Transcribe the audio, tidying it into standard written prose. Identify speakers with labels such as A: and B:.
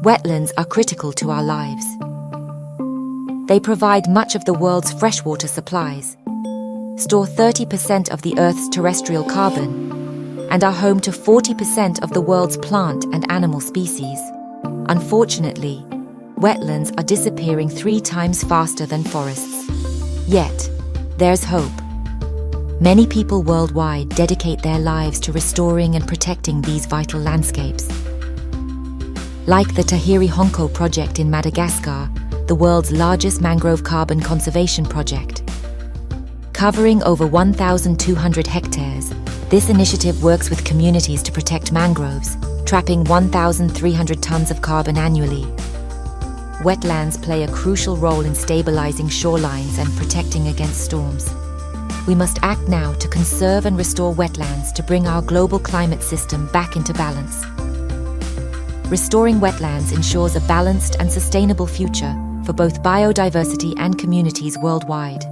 A: Wetlands are critical to our lives. They provide much of the world's freshwater supplies, store 30% of the Earth's terrestrial carbon, and are home to 40% of the world's plant and animal species. Unfortunately, wetlands are disappearing 3 times faster than forests. Yet, there's hope. Many people worldwide dedicate their lives to restoring and protecting these vital landscapes. Like the Tahiri Honko project in Madagascar, the world's largest mangrove carbon conservation project. Covering over 1,200 hectares, this initiative works with communities to protect mangroves, trapping 1,300 tons of carbon annually. Wetlands play a crucial role in stabilizing shorelines and protecting against storms. We must act now to conserve and restore wetlands to bring our global climate system back into balance. Restoring wetlands ensures a balanced and sustainable future for both biodiversity and communities worldwide.